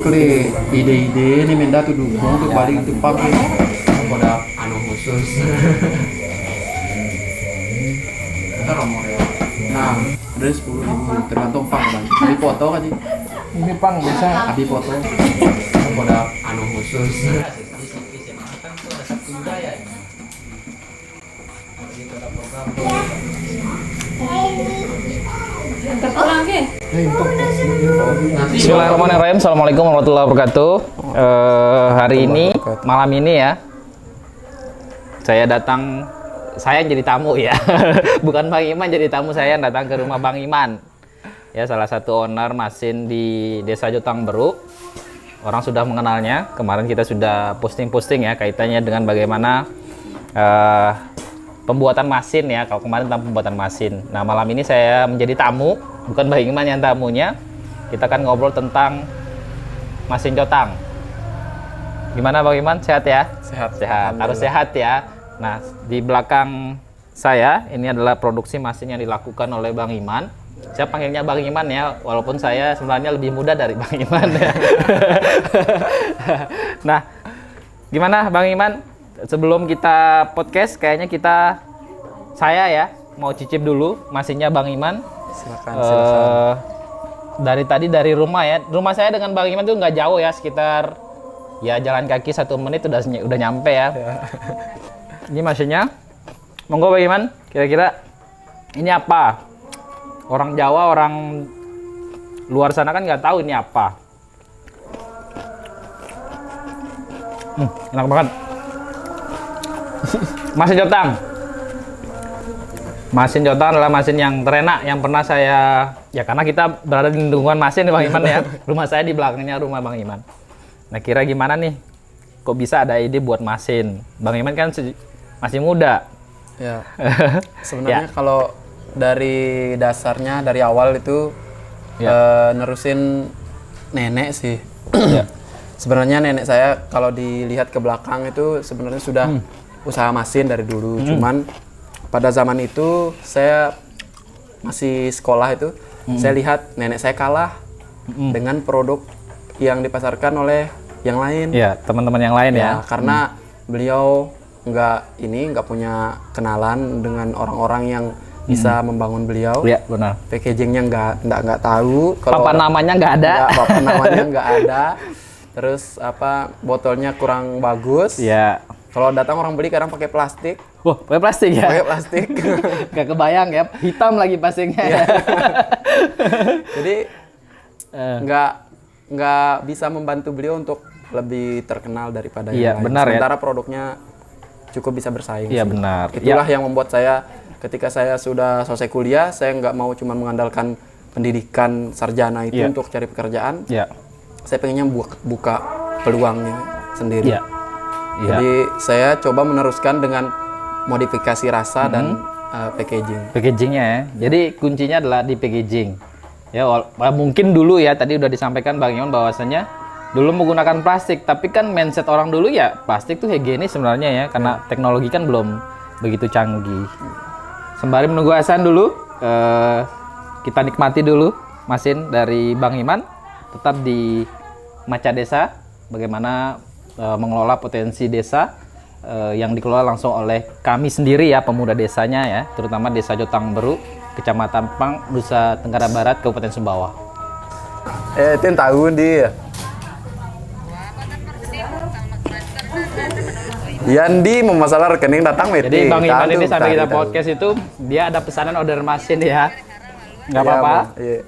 Kali ide-ide ini minta tuh dukung tuh balik itu pabrik pada khusus. kita nomor ya. Nah, ada 10.000 tergantung pang bang. Abi foto kan sih? Ini pang biasa. Abi foto. Pada khusus. Bismillahirrahmanirrahim. Assalamualaikum warahmatullahi wabarakatuh. Hari ini, malam ini ya, saya jadi tamu ya. Bukan Bang Iman jadi tamu, saya datang ke rumah Bang Iman. Ya, salah satu owner mesin di Desa Jotang Beru. Orang sudah mengenalnya. Kemarin kita sudah posting-posting ya kaitannya dengan bagaimana pembuatan mesin ya. Kalau kemarin tentang pembuatan mesin. Nah, malam ini saya menjadi tamu, bukan Bang Iman yang tamunya. Kita akan ngobrol tentang mesin Jotang. Gimana Bang Iman? Sehat ya? Sehat. Sehat. Harus sehat ya. Nah, di belakang saya ini adalah produksi mesin yang dilakukan oleh Bang Iman. Saya panggilnya Bang Iman ya, walaupun saya sebenarnya lebih muda dari Bang Iman ya. Nah, gimana Bang Iman? Sebelum kita podcast, kayaknya saya ya mau cicip dulu mesinnya Bang Iman. Silakan. Dari tadi dari rumah ya, rumah saya dengan Bang Iman tuh nggak jauh ya, sekitar ya jalan kaki 1 menit udah nyampe ya. Ini mesinnya, monggo Bang Iman, kira-kira ini apa? Orang Jawa, orang luar sana kan nggak tahu ini apa. Enak banget. Mesin Jotang. Mesin Jotang adalah mesin yang terenak yang pernah saya, ya karena kita berada di lingkungan mesin nih Bang Iman ya. Rumah saya di belakangnya rumah Bang Iman. Nah, kira gimana nih? Kok bisa ada ide buat mesin? Bang Iman kan masih muda. Ya. Sebenarnya kalau dari dasarnya dari awal itu nerusin nenek sih. Ya. Sebenarnya nenek saya kalau dilihat ke belakang itu sebenarnya sudah usaha mesin dari dulu. Cuman pada zaman itu saya masih sekolah itu, saya lihat nenek saya kalah dengan produk yang dipasarkan oleh yang lain. Ya, teman-teman yang lain ya. Karena beliau nggak punya kenalan dengan orang-orang yang bisa membangun beliau. Iya, benar. Packagingnya nggak tahu. Papan namanya nggak ada. Papan namanya nggak ada. Terus botolnya kurang bagus. Iya. Kalau datang orang beli kadang pakai plastik. Wah, pakai plastik ya? Pakai plastik. Gak kebayang ya, hitam lagi plastiknya. Iya. Jadi nggak bisa membantu beliau untuk lebih terkenal daripada yang lain. Benar. Sementara produknya cukup bisa bersaing. Iya, sih. benar. Itulah yang membuat saya ketika saya sudah selesai kuliah, saya nggak mau cuma mengandalkan pendidikan sarjana itu untuk cari pekerjaan. Iya. Saya pengennya buka peluangnya sendiri. Iya. Jadi saya coba meneruskan dengan modifikasi rasa dan packaging. Packagingnya ya. Jadi kuncinya adalah di packaging. Ya, mungkin dulu ya tadi udah disampaikan Bang Iman bahwasannya dulu menggunakan plastik, tapi kan mindset orang dulu ya plastik tuh higienis sebenarnya ya, karena teknologi kan belum begitu canggih. Sembari menunggu azan dulu, kita nikmati dulu mesin dari Bang Iman. Tetap di Maca Desa, bagaimana mengelola potensi desa yang dikelola langsung oleh kami sendiri ya, pemuda desanya ya, terutama Desa Jotang Beru, Kecamatan Pang, Nusa Tenggara Barat, Kabupaten Sumbawa. Itu yang tahun dia. Yandi memasalah rekening datang meeting. Jadi Bang Iman ini sampai kita podcast itu dia ada pesanan order mesin ya. Nggak apa-apa. Iya.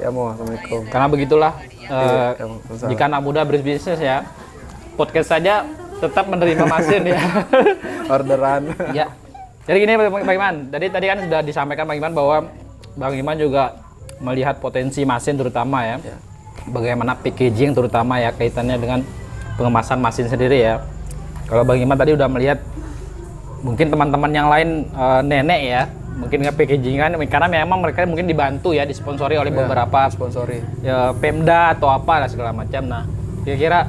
Ya mau, assalamualaikum. Karena begitulah jika anak muda berbisnis ya, podcast saja tetap menerima mesin ya. Orderan. Ya. Jadi gini Bang Iman, tadi kan sudah disampaikan Bang Iman bahwa Bang Iman juga melihat potensi mesin terutama ya. Bagaimana packaging terutama ya kaitannya dengan pengemasan mesin sendiri ya. Kalau Bang Iman tadi udah melihat mungkin teman-teman yang lain nenek ya, mungkin nggak packagingan karena memang mereka mungkin dibantu ya, disponsori oleh beberapa sponsori ya, Pemda atau apa lah segala macam. Nah, kira-kira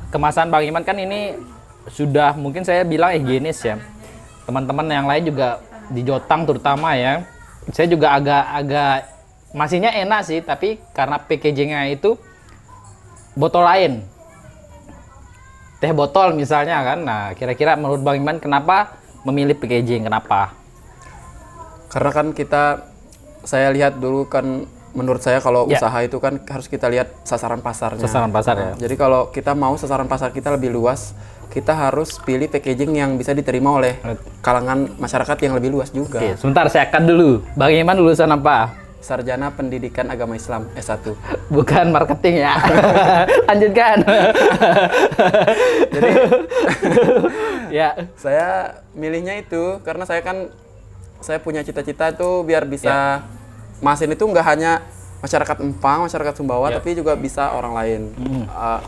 kemasan Bang Iman kan ini sudah mungkin saya bilang higienis ya. Teman-teman yang lain juga di Jotang terutama ya, saya juga agak mesinnya enak sih, tapi karena packagingnya itu botol lain. Teh botol misalnya kan. Nah, kira-kira menurut Bang Iman kenapa memilih packaging? Kenapa? Karena kan saya lihat dulu kan, menurut saya kalau Ya. usaha itu kan harus kita lihat sasaran pasarnya. Sasaran pasar ya. Jadi kalau kita mau sasaran pasar kita lebih luas, kita harus pilih packaging yang bisa diterima oleh kalangan masyarakat yang lebih luas juga. Oke, sebentar saya akan dulu. Bang Iman lulusan apa? Sarjana Pendidikan Agama Islam S1. Bukan marketing ya. Lanjutkan. Jadi Ya. saya milihnya itu karena saya punya cita-cita itu biar bisa Masin itu nggak hanya masyarakat Empang, masyarakat Sumbawa, tapi juga bisa orang lain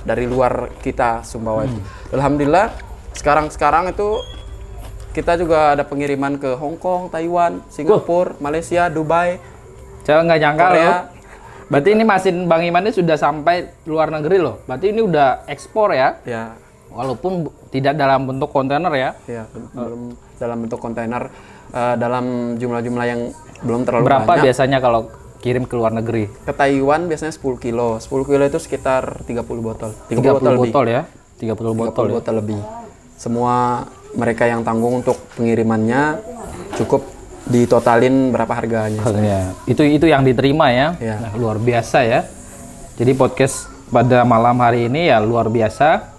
dari luar kita Sumbawa itu. Alhamdulillah sekarang itu kita juga ada pengiriman ke Hong Kong, Taiwan, Singapura, Malaysia, Dubai, Saya nggak nyangka Korea. loh. Berarti ini Masin Bang Iman ini sudah sampai luar negeri loh. Berarti ini udah ekspor ya. Ya, Walaupun tidak dalam bentuk kontainer ya. ya belum dalam bentuk kontainer, dalam jumlah-jumlah yang belum terlalu Berapa banyak. biasanya kalau kirim ke luar negeri? Ke Taiwan biasanya 10 kilo. 10 kilo itu sekitar 30 botol. 30 botol ya. 30 botol 30 ya. botol lebih. Semua mereka yang tanggung untuk pengirimannya cukup ditotalin berapa harganya. Ya, itu yang diterima ya. Ya. Nah, luar biasa ya. Jadi podcast pada malam hari ini ya luar biasa.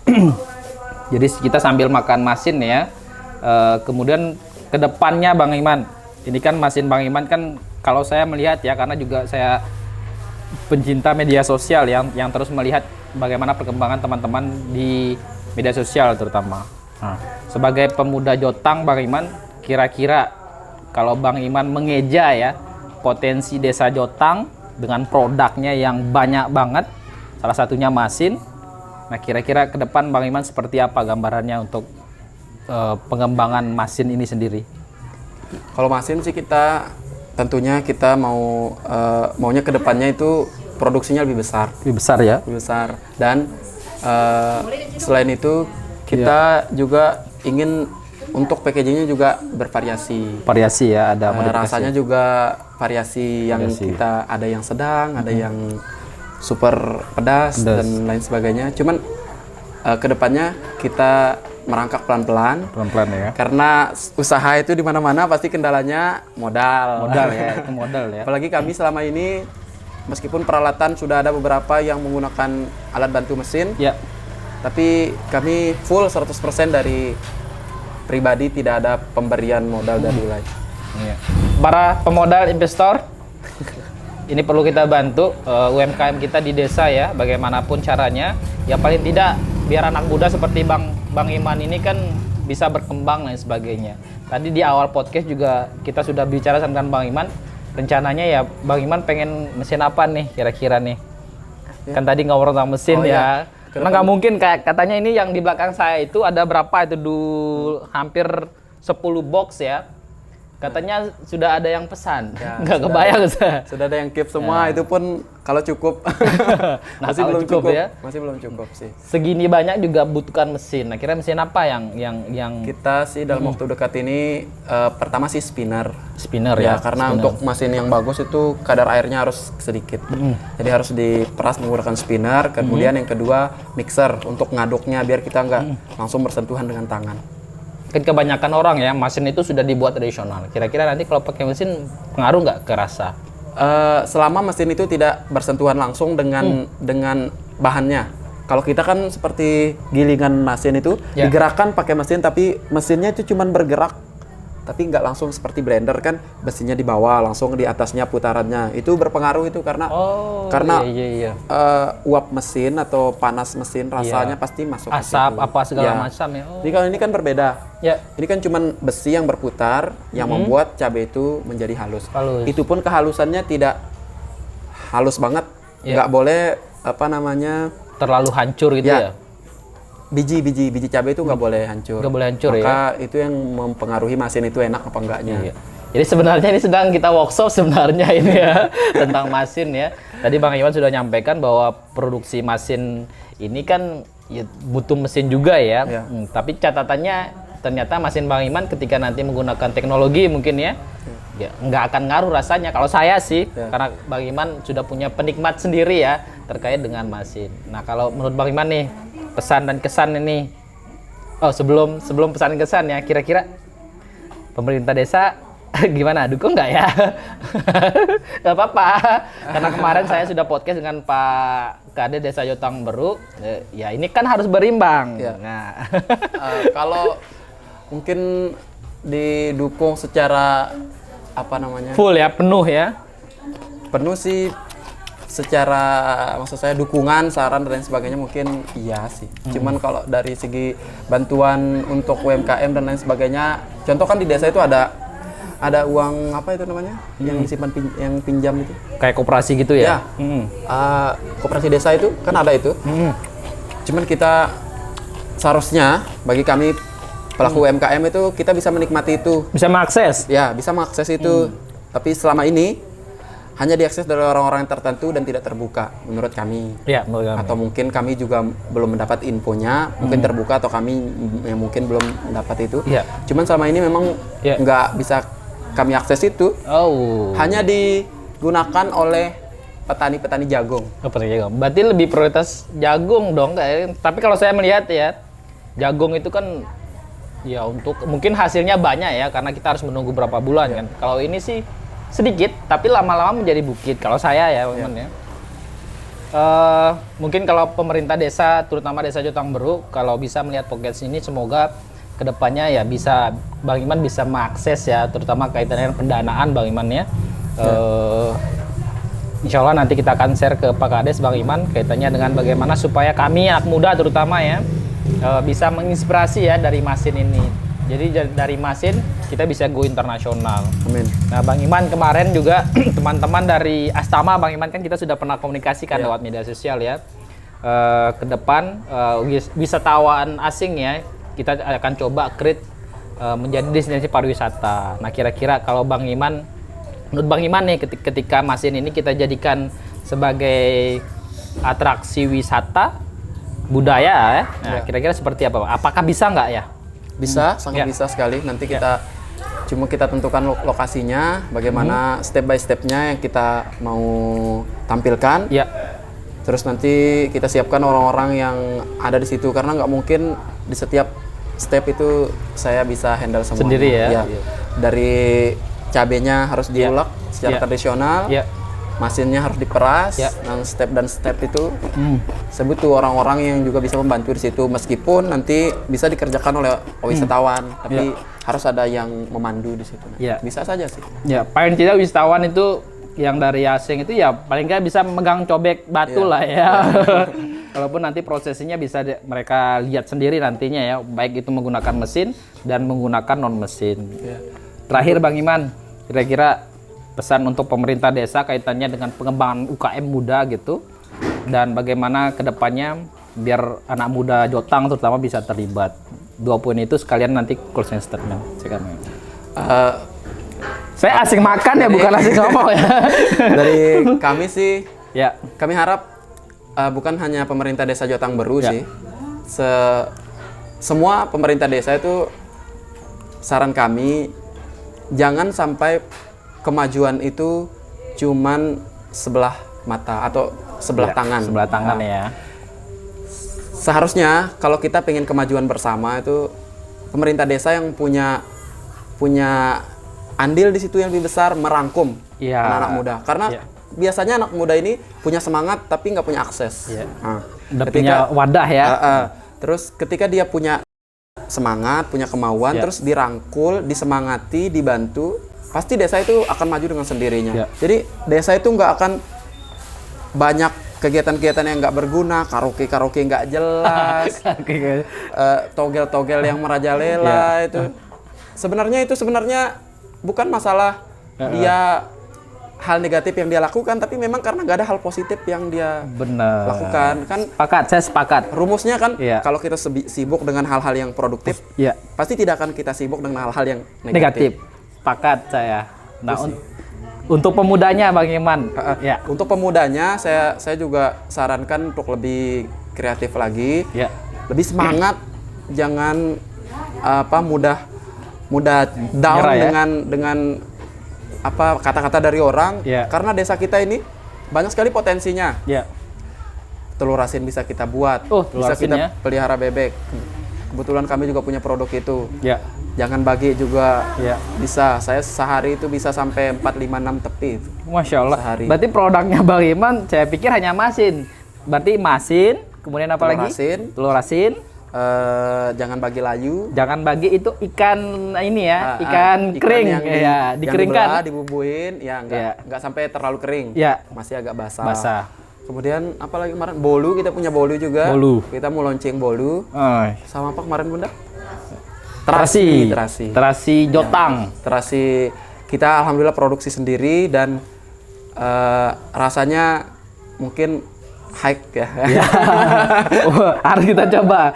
Jadi kita sambil makan Masin ya. Kemudian kedepannya Bang Iman, ini kan Masin Bang Iman kan kalau saya melihat ya, karena juga saya pencinta media sosial yang terus melihat bagaimana perkembangan teman-teman di media sosial terutama. Nah, sebagai pemuda Jotang Bang Iman, kira-kira kalau Bang Iman mengeja ya potensi desa Jotang dengan produknya yang banyak banget, salah satunya Masin. Nah, kira-kira ke depan Bang Iman seperti apa gambarannya untuk pengembangan Masin ini sendiri? Kalau Masin sih tentunya kita maunya ke depannya itu produksinya lebih besar. Lebih besar ya? Lebih besar. Dan selain itu kita juga ingin untuk packagingnya juga bervariasi. Variasi ya, ada modifikasi. Rasanya juga variasi yang kita ada yang sedang, ada yang super pedas dan lain sebagainya. Cuman kedepannya kita merangkak pelan-pelan. Pelan-pelan ya. Karena usaha itu di mana-mana pasti kendalanya modal. Modal ya, itu modal ya. Apalagi kami selama ini meskipun peralatan sudah ada beberapa yang menggunakan alat bantu mesin, Ya. tapi kami full 100% dari pribadi, tidak ada pemberian modal dari lain. Iya. Para pemodal investor, ini perlu kita bantu UMKM kita di desa ya, bagaimanapun caranya. Ya paling tidak biar anak muda seperti Bang Iman ini kan bisa berkembang dan sebagainya. Tadi di awal podcast juga kita sudah bicara dengan Bang Iman. Rencananya ya Bang Iman pengen mesin apa nih kira-kira nih? Kan tadi ngobrol tentang mesin ya. Karena nggak mungkin kayak katanya ini yang di belakang saya itu ada berapa itu hampir 10 box ya. Katanya sudah ada yang pesan. Ya, Nggak kebayang saya. Sudah ada yang keep semua, itu pun kalau cukup. Nah, masih kalau belum cukup cukup ya. Masih belum cukup sih. Segini banyak juga butuhkan mesin. Nah, kira mesin apa yang Kita sih dalam waktu dekat ini pertama sih spinner. spinner Ya, ya? karena untuk mesin yang bagus itu kadar airnya harus sedikit. Jadi harus diperas menggunakan spinner. Kemudian yang kedua mixer untuk ngaduknya biar kita nggak langsung bersentuhan dengan tangan. Kan kebanyakan orang ya, mesin itu sudah dibuat tradisional. Kira-kira nanti kalau pakai mesin pengaruh nggak ke rasa? Selama mesin itu tidak bersentuhan langsung dengan bahannya. Kalau kita kan seperti gilingan mesin itu digerakkan pakai mesin, tapi mesinnya itu cuman bergerak, tapi nggak langsung seperti blender kan, mesinnya di bawah langsung di atasnya putarannya. Itu berpengaruh itu karena iya. uap mesin atau panas mesin rasanya pasti masuk ke Asap situ. apa segala Ya. macam ya. Jadi kalau ini kan berbeda. Ya. Ini kan cuman besi yang berputar yang membuat cabai itu menjadi halus. Halus. Itu pun kehalusannya tidak halus banget. Nggak boleh Terlalu hancur gitu ya. biji cabai itu nggak boleh hancur. Nggak boleh hancur Maka itu yang mempengaruhi mesin itu enak apa enggaknya. Iya. Jadi sebenarnya ini sedang kita workshop sebenarnya ini ya tentang mesin ya. Tadi Bang Iwan sudah nyampaikan bahwa produksi mesin ini kan ya, butuh mesin juga ya. Iya. Tapi catatannya ternyata mesin Bang Iman ketika nanti menggunakan teknologi mungkin ya, ya nggak akan ngaruh rasanya. Kalau saya sih, karena Bang Iman sudah punya penikmat sendiri ya terkait dengan Masin. Nah, kalau menurut Bang Iman nih, pesan dan kesan ini. Oh, sebelum pesan dan kesan ya, kira-kira pemerintah desa gimana? Dukung nggak ya? Nggak apa-apa. Karena kemarin saya sudah podcast dengan Pak Kade Desa Jotang Beru. Ya ini kan harus berimbang. Ya. Nah, Kalau mungkin didukung secara apa namanya? full ya, penuh ya. Penuh sih, secara maksud saya dukungan, saran dan lain sebagainya mungkin iya sih. Cuman kalau dari segi bantuan untuk UMKM dan lain sebagainya, contoh kan di desa itu ada uang apa itu namanya? Yang disimpan yang pinjam itu. Kayak koperasi gitu ya. Ya. Koperasi desa itu kan ada itu. Cuman kita seharusnya bagi kami pelaku UMKM itu kita bisa menikmati itu. Bisa mengakses. Ya, bisa mengakses itu. Tapi selama ini hanya diakses dari orang-orang yang tertentu dan tidak terbuka menurut kami. Ya, menurut kami. Atau mungkin kami juga belum mendapat infonya, mungkin terbuka atau kami yang mungkin belum mendapat itu. Iya. Cuman selama ini memang Iya. nggak bisa kami akses itu. Oh. Hanya digunakan oleh petani-petani jagung. Jagung. Berarti lebih prioritas jagung dong. Tapi kalau saya melihat ya, jagung itu kan ya untuk mungkin hasilnya banyak ya, karena kita harus menunggu berapa bulan kan. Kalau ini sih sedikit, tapi lama-lama menjadi bukit. Kalau saya ya, teman ya. Mungkin kalau pemerintah desa, terutama Desa Jotang Beru, kalau bisa melihat podcast ini, semoga kedepannya ya bisa Bang Iman bisa mengakses ya, terutama kaitannya dengan pendanaan Bang Iman ya. Insya Allah nanti kita akan share ke Pak Kades Bang Iman kaitannya dengan bagaimana supaya kami anak muda terutama ya bisa menginspirasi ya dari Masin ini. Jadi dari Masin kita bisa go internasional. Amin. Nah, Bang Iman kemarin juga teman-teman dari Astama, Bang Iman kan kita sudah pernah komunikasikan lewat media sosial ya. Ke depan wisatawan asing ya, kita akan coba create menjadi destinasi pariwisata. Nah, kira-kira kalau Bang Iman, menurut Bang Iman nih ketika Masin ini kita jadikan sebagai atraksi wisata budaya ya. Nah, kira-kira seperti apa, Bang? Apakah bisa nggak ya? Bisa, sangat bisa sekali. Nanti kita cuma kita tentukan lokasinya, bagaimana step by stepnya yang kita mau tampilkan. Ya. Terus nanti kita siapkan orang-orang yang ada di situ, karena nggak mungkin di setiap step itu saya bisa handle semuanya. Sendiri ya? Iya. Dari cabenya harus diulek secara tradisional. Ya. Masinnya harus diperas, dan step itu saya butuh orang-orang yang juga bisa membantu di situ, meskipun nanti bisa dikerjakan oleh wisatawan, tapi harus ada yang memandu di situ. Ya. Bisa saja sih. Ya, paling tidak wisatawan itu yang dari asing itu ya paling nggak bisa megang cobek batu lah ya. Walaupun nanti prosesnya bisa mereka lihat sendiri nantinya ya, baik itu menggunakan mesin dan menggunakan non mesin. Terakhir Bang Iman, kira-kira pesan untuk pemerintah desa kaitannya dengan pengembangan UKM muda gitu, dan bagaimana kedepannya biar anak muda Jotang terutama bisa terlibat. 2 poin itu sekalian nanti closing statement. Saya asing makan ya, bukan asing ngomong ya. Dari kami sih, Ya. kami harap bukan hanya pemerintah desa Jotang Beru sih, semua pemerintah desa itu, saran kami jangan sampai kemajuan itu cuman sebelah mata atau sebelah tangan. Sebelah tangan ya. Seharusnya kalau kita pengen kemajuan bersama itu pemerintah desa yang punya andil di situ yang lebih besar, merangkum anak-anak muda. Karena biasanya anak muda ini punya semangat tapi nggak punya akses. Udah punya wadah ya. Terus ketika dia punya semangat, punya kemauan, terus dirangkul, disemangati, dibantu, pasti desa itu akan maju dengan sendirinya. Jadi desa itu nggak akan banyak kegiatan-kegiatan yang nggak berguna, karaoke nggak jelas, togel-togel yang merajalela itu. Sebenarnya bukan masalah dia hal negatif yang dia lakukan, tapi memang karena nggak ada hal positif yang dia lakukan. Kan saya sepakat. rumusnya kan kalau kita sibuk dengan hal-hal yang produktif, pasti tidak akan kita sibuk dengan hal-hal yang negatif. Sepakat saya. Nah, untuk pemudanya Bang Iman. Untuk pemudanya saya juga sarankan untuk lebih kreatif lagi, lebih semangat, jangan mudah down dengan kata-kata dari orang, karena desa kita ini banyak sekali potensinya. telur asin bisa kita buat, Oh, telur bisa asin kita ya. pelihara bebek. Kebetulan kami juga punya produk itu. Ya. Jangan bagi juga Ya. bisa. Saya sehari itu bisa sampai 4, 5, 6 tepi itu. Masya Allah. Sehari. Berarti produknya Bang Iman, saya pikir hanya masin. Berarti masin, kemudian apa Telur lagi? asin. Telur asin. Jangan bagi layu. Jangan bagi itu ikan ini ya, ikan kering yang ya, dikeringkan. yang dibubuhin, ya nggak sampai terlalu kering. Ya. Masih agak basah. Basah. Kemudian apa lagi kemarin? Bolu, kita punya bolu juga. Bolu. Kita mau launching bolu. Oh. Sama apa kemarin Bunda? Terasi. Terasi. Terasi jotang. Terasi kita alhamdulillah produksi sendiri dan rasanya mungkin high ya. Wah, harus kita coba.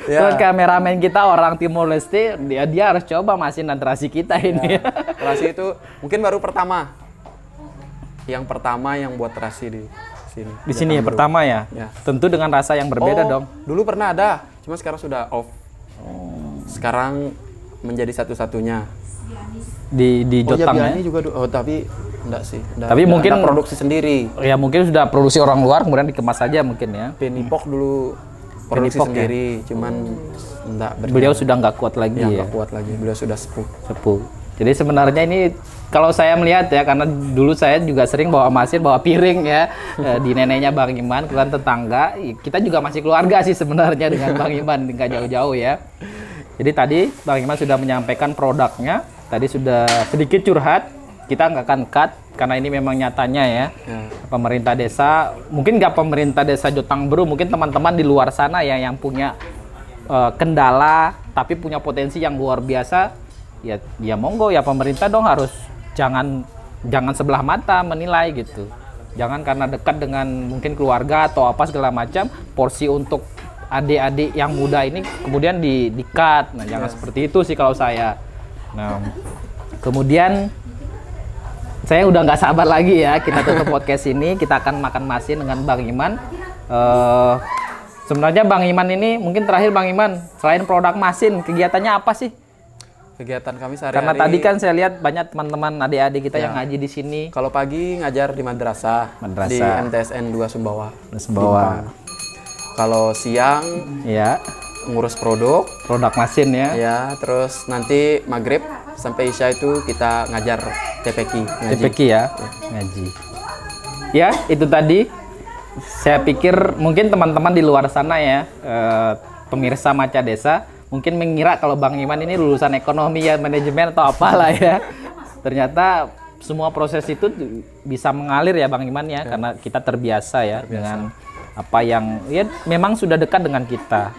Ya. Terus kameramen kita orang Timor Leste, dia harus coba masin dan terasi kita ini. Terasi itu mungkin baru pertama. Yang pertama yang buat terasi di sini. Di sini ya pertama ya? Ya. Tentu dengan rasa yang berbeda dong. Dulu pernah ada, cuma sekarang sudah off. Sekarang menjadi satu-satunya. Di jotang ya? Biani juga tapi enggak sih. Tapi mungkin produksi sendiri. Ya mungkin sudah produksi orang luar kemudian dikemas saja mungkin ya. Penipok dulu produksi Penipok sendiri, cuman enggak Beliau sudah nggak kuat lagi ya. nggak kuat lagi. Beliau sudah sepuh. Sepuh. Jadi sebenarnya ini kalau saya melihat ya, karena dulu saya juga sering bawa masin, bawa piring ya di neneknya Bang Iman, kemudian tetangga. Kita juga masih keluarga sih sebenarnya dengan Bang Iman, nggak jauh-jauh ya. Jadi tadi Bang Iman sudah menyampaikan produknya, tadi sudah sedikit curhat, kita nggak akan cut karena ini memang nyatanya ya. Pemerintah desa, mungkin nggak pemerintah desa Jotang Beru, mungkin teman-teman di luar sana ya yang punya kendala tapi punya potensi yang luar biasa, ya monggo ya pemerintah dong harus jangan sebelah mata menilai gitu. Jangan karena dekat dengan mungkin keluarga atau apa segala macam, porsi untuk adik-adik yang muda ini kemudian di-cut. Nah, jangan seperti itu sih kalau saya. Nah, kemudian saya udah nggak sabar lagi ya, kita tutup podcast ini, kita akan makan masin dengan Bang Iman. Sebenarnya Bang Iman ini, mungkin terakhir Bang Iman, selain produk masin, kegiatannya apa sih? Kegiatan kami sehari-hari. Karena tadi kan saya lihat banyak teman-teman adik-adik kita yang ngaji di sini. Kalau pagi ngajar di madrasah. Di MTSN 2 Sumbawa. Kalau siang ya ngurus produk masin ya. Ya, terus nanti maghrib sampai isya itu kita ngajar TPQ. TPQ ya, ngaji. Ya, itu tadi. Saya pikir mungkin teman-teman di luar sana ya, pemirsa Maca Desa, mungkin mengira kalau Bang Iman ini lulusan ekonomi ya, manajemen atau apalah ya. Ternyata semua proses itu bisa mengalir ya Bang Iman ya, karena kita terbiasa ya dengan apa yang ya memang sudah dekat dengan kita.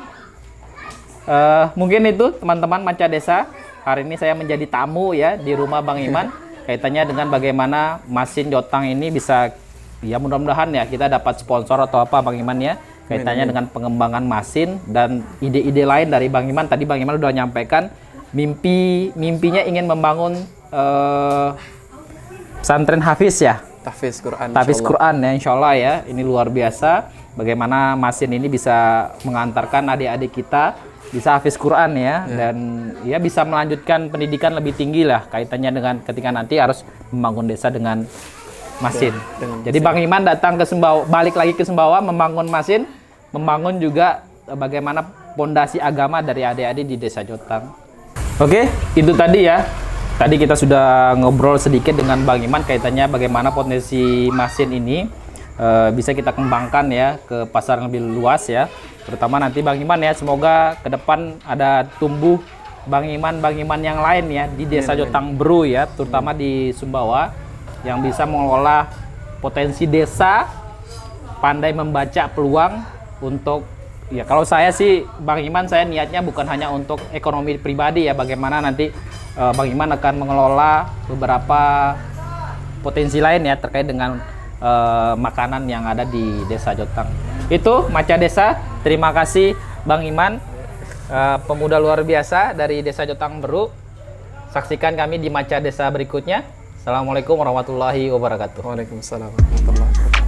Mungkin itu teman-teman Maca Desa, hari ini saya menjadi tamu ya di rumah Bang Iman, kaitannya dengan bagaimana masin Jotang ini bisa, ya mudah-mudahan ya kita dapat sponsor atau apa Bang Iman ya, kaitannya dengan pengembangan masin dan ide-ide lain dari Bang Iman. Tadi Bang Iman udah nyampaikan mimpinya ingin membangun pesantren Hafiz ya, Tahfiz Quran. Tahfiz Quran ya, insya Allah ya. Ini luar biasa bagaimana masin ini bisa mengantarkan adik-adik kita bisa hafiz Quran ya, dan ya bisa melanjutkan pendidikan lebih tinggi lah kaitannya dengan ketika nanti harus membangun desa dengan masin. Jadi Bang Iman datang ke Sumbawa, balik lagi ke Sumbawa, membangun masin, membangun juga bagaimana pondasi agama dari adik-adik di Desa Jotang. Oke, itu tadi ya. Tadi kita sudah ngobrol sedikit dengan Bang Iman kaitannya bagaimana potensi masin ini bisa kita kembangkan ya ke pasar yang lebih luas ya. Terutama nanti Bang Iman ya, semoga ke depan ada tumbuh Bang Iman yang lain ya di Desa Jotang Beru ya, terutama di Sumbawa, yang bisa mengelola potensi desa, pandai membaca peluang untuk, ya kalau saya sih Bang Iman, saya niatnya bukan hanya untuk ekonomi pribadi ya, bagaimana nanti Bang Iman akan mengelola beberapa potensi lain ya terkait dengan makanan yang ada di Desa Jotang. Itu Maca Desa. Terima kasih Bang Iman, pemuda luar biasa dari Desa Jotang Beru. Saksikan kami di Maca Desa berikutnya. Assalamualaikum warahmatullahi wabarakatuh. Waalaikumsalam warahmatullahi wabarakatuh.